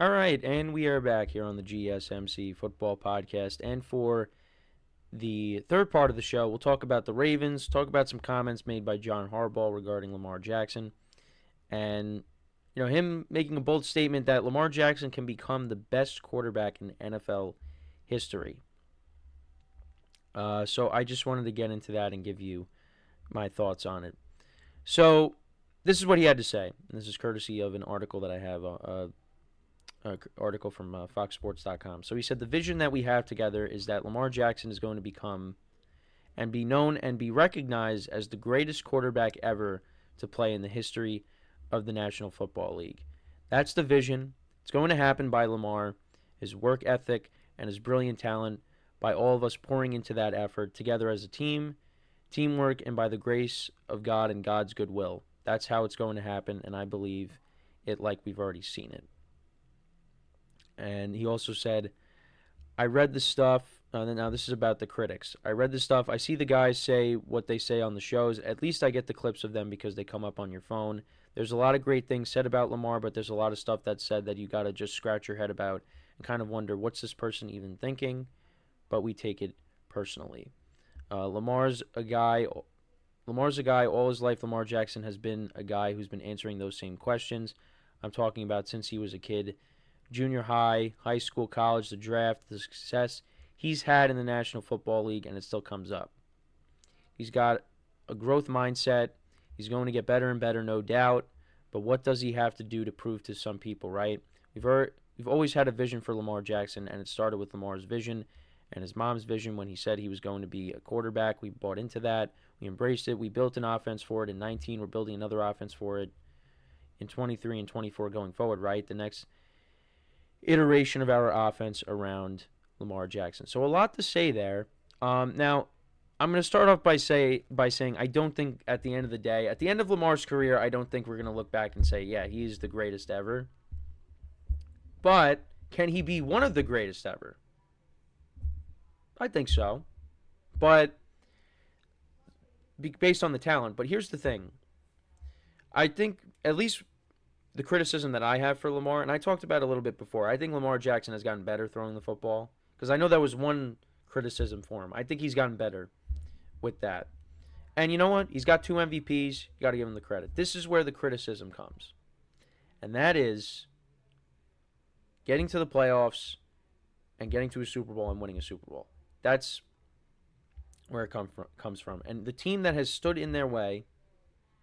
All right, and we are back here on the GSMC Football Podcast. And for the third part of the show, we'll talk about the Ravens, talk about some comments made by John Harbaugh regarding Lamar Jackson, and him making a bold statement that Lamar Jackson can become the best quarterback in NFL history. So I just wanted to get into that and give you my thoughts on it. So this is what he had to say. And this is courtesy of an article that I have, article from FoxSports.com. So he said, the vision that we have together is that Lamar Jackson is going to become and be known and be recognized as the greatest quarterback ever to play in the history of the National Football League. That's the vision. It's going to happen by Lamar, his work ethic, and his brilliant talent, by all of us pouring into that effort together as a team, teamwork, and by the grace of God and God's goodwill. That's how it's going to happen, and I believe it like we've already seen it. And he also said, I read the stuff. Now, this is about the critics. I read the stuff. I see the guys say what they say on the shows. At least I get the clips of them because they come up on your phone. There's a lot of great things said about Lamar, but there's a lot of stuff that's said that you got to just scratch your head about and kind of wonder, what's this person even thinking? But we take it personally. Lamar's a guy. All his life, Lamar Jackson has been a guy who's been answering those same questions. I'm talking about since he was a kid. Junior high, high school, college, the draft, the success he's had in the National Football League, and it still comes up. He's got a growth mindset. He's going to get better and better, no doubt. But what does he have to do to prove to some people, right? We've always had a vision for Lamar Jackson, and it started with Lamar's vision and his mom's vision when he said he was going to be a quarterback. We bought into that. We embraced it. We built an offense for it. In 19, we're building another offense for it. In 23 and 24 going forward, right? The next iteration of our offense around Lamar Jackson. So a lot to say there. Now, I'm going to start off by saying I don't think at the end of the day, at the end of Lamar's career, I don't think we're going to look back and say, yeah, he's the greatest ever. But can he be one of the greatest ever? I think so. But based on the talent. But here's the thing. I think at least the criticism that I have for Lamar, and I talked about it a little bit before, I think Lamar Jackson has gotten better throwing the football. Because I know that was one criticism for him. I think he's gotten better with that. And you know what? He's got 2 MVPs. You got to give him the credit. This is where the criticism comes. And that is getting to the playoffs and getting to a Super Bowl and winning a Super Bowl. That's where it comes from. And the team that has stood in their way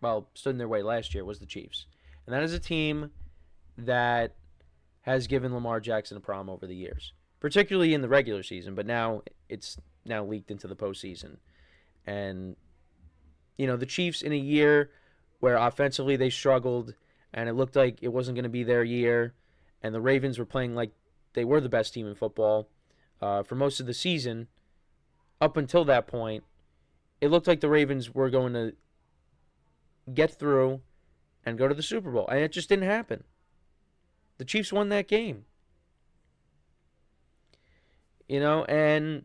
last year was the Chiefs. And that is a team that has given Lamar Jackson a problem over the years, particularly in the regular season, but now it's leaked into the postseason. And, the Chiefs in a year where offensively they struggled and it looked like it wasn't going to be their year, and the Ravens were playing like they were the best team in football for most of the season, up until that point, it looked like the Ravens were going to get through and go to the Super Bowl. And it just didn't happen. The Chiefs won that game. And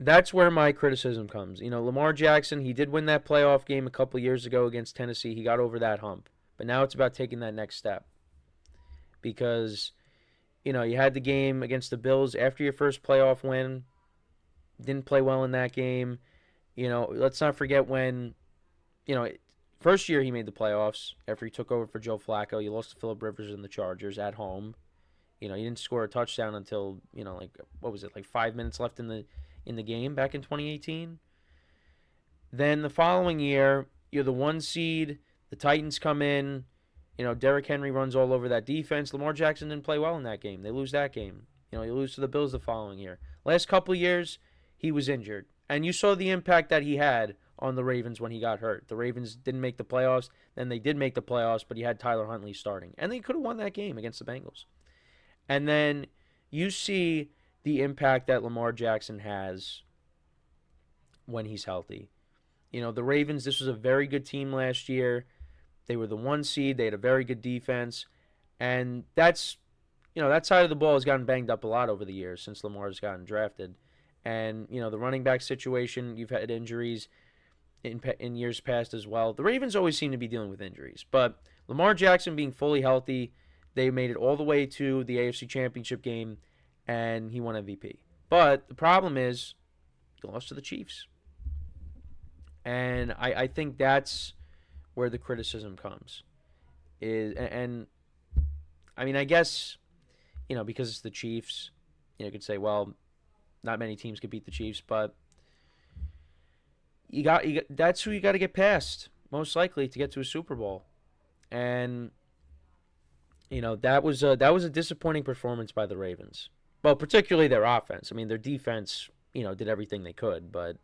that's where my criticism comes. Lamar Jackson, he did win that playoff game a couple years ago against Tennessee. He got over that hump. But now it's about taking that next step. Because, you had the game against the Bills after your first playoff win. Didn't play well in that game. Let's not forget when, first year he made the playoffs after he took over for Joe Flacco. You lost to Phillip Rivers and the Chargers at home. You didn't score a touchdown until, 5 minutes left in the game back in 2018. Then the following year, you're the 1 seed. The Titans come in. Derrick Henry runs all over that defense. Lamar Jackson didn't play well in that game. They lose that game. You lose to the Bills the following year. Last couple of years, he was injured. And you saw the impact that he had on the Ravens when he got hurt. The Ravens didn't make the playoffs. Then they did make the playoffs, but he had Tyler Huntley starting. And they could have won that game against the Bengals. And then you see the impact that Lamar Jackson has when he's healthy. The Ravens, this was a very good team last year. They were the 1 seed. They had a very good defense. And that side of the ball has gotten banged up a lot over the years since Lamar's gotten drafted. And, the running back situation, you've had injuries in years past as well. The Ravens always seem to be dealing with injuries. But Lamar Jackson being fully healthy, they made it all the way to the AFC Championship game, and he won MVP. But the problem is, he lost to the Chiefs. And I think that's where the criticism comes. And I mean, I guess, because it's the Chiefs, you could say, well, not many teams could beat the Chiefs, but you got that's who you got to get past, most likely, to get to a Super Bowl. And that was a disappointing performance by the Ravens. Well, particularly their offense. I mean, their defense, did everything they could, but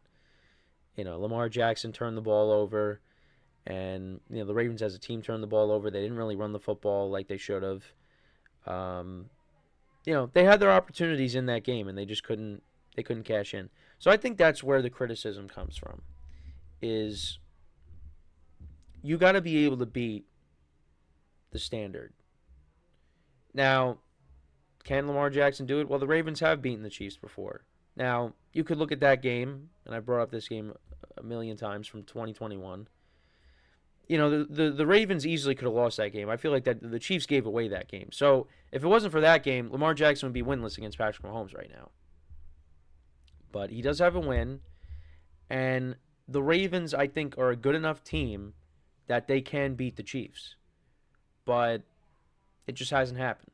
Lamar Jackson turned the ball over, and the Ravens as a team turned the ball over. They didn't really run the football like they should have. They had their opportunities in that game, and they just couldn't cash in. So I think that's where the criticism comes from, is you got to be able to beat the standard. Now, can Lamar Jackson do it? Well, the Ravens have beaten the Chiefs before. Now, you could look at that game, and I brought up this game a million times from 2021. The Ravens easily could have lost that game. I feel like that the Chiefs gave away that game. So, if it wasn't for that game, Lamar Jackson would be winless against Patrick Mahomes right now. But he does have a win, and the Ravens, I think, are a good enough team that they can beat the Chiefs. But it just hasn't happened.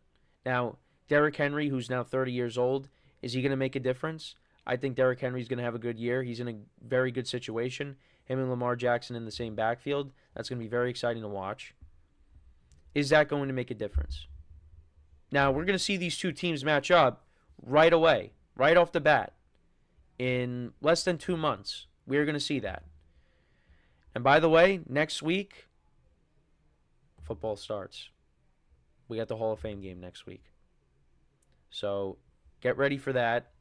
Now, Derrick Henry, who's now 30 years old, is he going to make a difference? I think Derrick Henry's going to have a good year. He's in a very good situation. Him and Lamar Jackson in the same backfield. That's going to be very exciting to watch. Is that going to make a difference? Now, we're going to see these two teams match up right away, right off the bat. In less than 2 months, we're going to see that. And by the way, next week, football starts. We got the Hall of Fame game next week. So, get ready for that.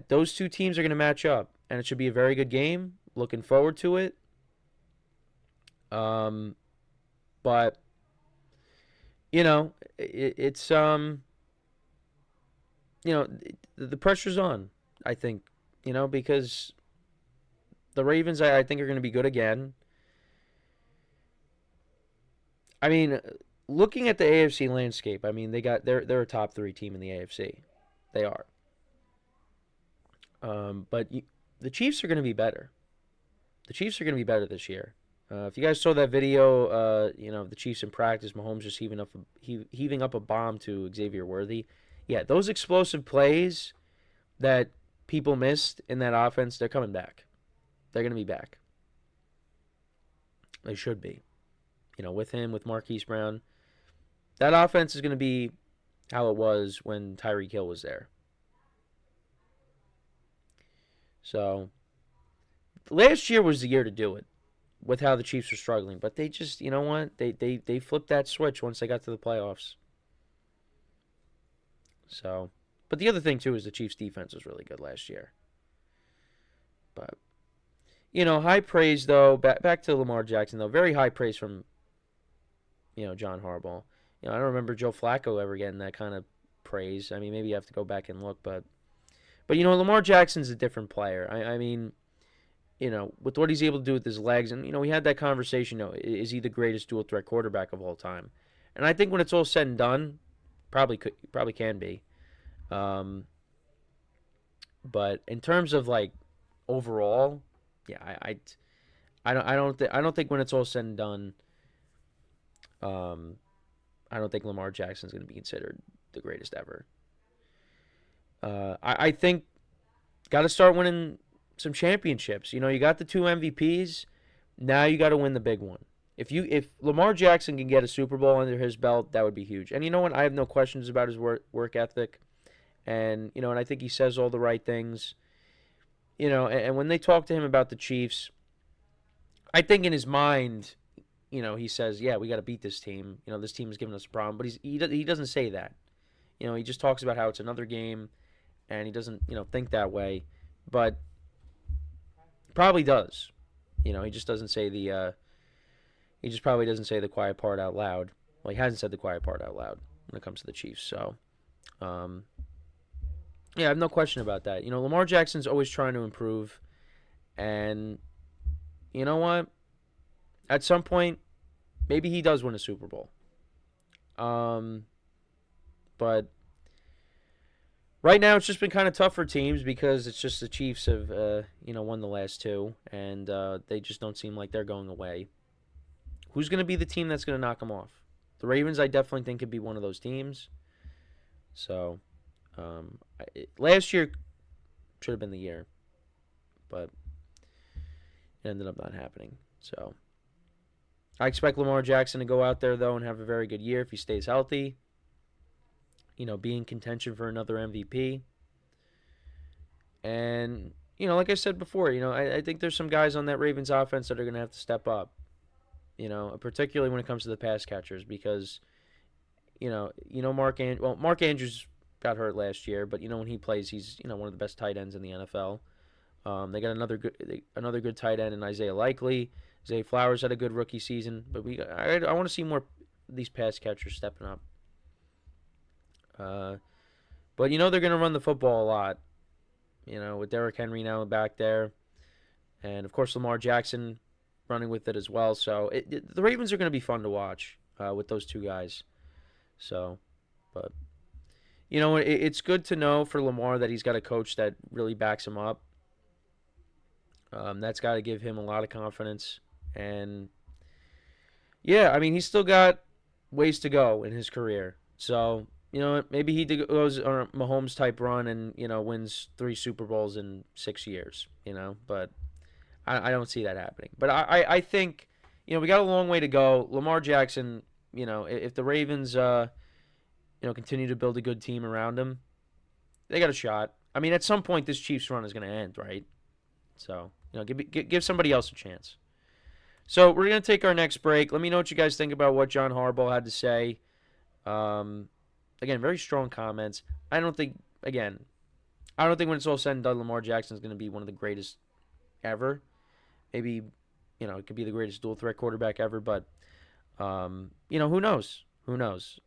Those two teams are going to match up, and it should be a very good game. Looking forward to it. But it's the pressure's on, I think, because the Ravens, I think, are going to be good again. I mean, looking at the AFC landscape, I mean, they're a top 3 team in the AFC. They are. But the Chiefs are going to be better. The Chiefs are going to be better this year. If you guys saw that video, the Chiefs in practice, Mahomes just heaving up a bomb to Xavier Worthy. Yeah, those explosive plays that people missed in that offense, they're coming back. They're going to be back. They should be. With him, with Marquise Brown. That offense is going to be how it was when Tyreek Hill was there. So, last year was the year to do it with how the Chiefs were struggling. But they just, They flipped that switch once they got to the playoffs. So, but the other thing, too, is the Chiefs' defense was really good last year. But, high praise, though. Back to Lamar Jackson, though. Very high praise from, John Harbaugh. I don't remember Joe Flacco ever getting that kind of praise. I mean, maybe you have to go back and look, but Lamar Jackson's a different player. I mean, with what he's able to do with his legs, and we had that conversation. Is he the greatest dual threat quarterback of all time? And I think when it's all said and done, probably can be. But in terms of like overall, yeah, I don't think when it's all said and done, I don't think Lamar Jackson's going to be considered the greatest ever. I think got to start winning some championships. You got the 2 MVPs. Now you got to win the big one. If Lamar Jackson can get a Super Bowl under his belt, that would be huge. And you know what? I have no questions about his work ethic. And, and I think he says all the right things. And when they talk to him about the Chiefs, I think in his mind, he says, yeah, we got to beat this team. This team is giving us a problem. But he doesn't say that. He just talks about how it's another game, and he doesn't, think that way. But probably does. He just doesn't say he just probably doesn't say the quiet part out loud. Well, he hasn't said the quiet part out loud when it comes to the Chiefs. So, yeah, I have no question about that. Lamar Jackson's always trying to improve. And you know what? At some point, maybe he does win a Super Bowl. But right now it's just been kind of tough for teams because it's just the Chiefs have won the last two, and they just don't seem like they're going away. Who's going to be the team that's going to knock them off? The Ravens, I definitely think, could be one of those teams. So, last year should have been the year, but it ended up not happening. So, I expect Lamar Jackson to go out there, though, and have a very good year if he stays healthy. Be in contention for another MVP. And, like I said before, I think there's some guys on that Ravens offense that are going to have to step up. Particularly when it comes to the pass catchers, because Mark Andrews got hurt last year, but when he plays, he's one of the best tight ends in the NFL. They got another good tight end in Isaiah Likely. Zay Flowers had a good rookie season, but I want to see more of these pass catchers stepping up. But they're going to run the football a lot. With Derrick Henry now back there, and of course Lamar Jackson running with it as well. So the Ravens are going to be fun to watch with those two guys. So, but it's good to know for Lamar that he's got a coach that really backs him up. That's got to give him a lot of confidence. And yeah, I mean, he's still got ways to go in his career. So, maybe he goes on a Mahomes type run and, wins 3 Super Bowls in 6 years, but I don't see that happening. But I think, we got a long way to go. Lamar Jackson, if the Ravens, continue to build a good team around him, they got a shot. I mean, at some point, this Chiefs run is going to end, right? So, give somebody else a chance. So, we're going to take our next break. Let me know what you guys think about what John Harbaugh had to say. Again, very strong comments. I don't think when it's all said and done, Lamar Jackson is going to be one of the greatest ever. Maybe, it could be the greatest dual threat quarterback ever, but, who knows? Who knows?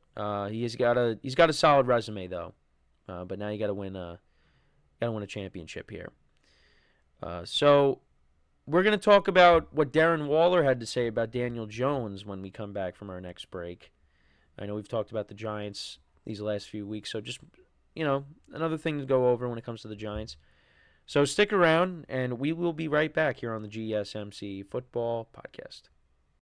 He's got a solid resume though. But now you got to win a championship here. So we're going to talk about what Darren Waller had to say about Daniel Jones when we come back from our next break. I know we've talked about the Giants these last few weeks, so just, another thing to go over when it comes to the Giants. So stick around, and we will be right back here on the GSMC Football Podcast.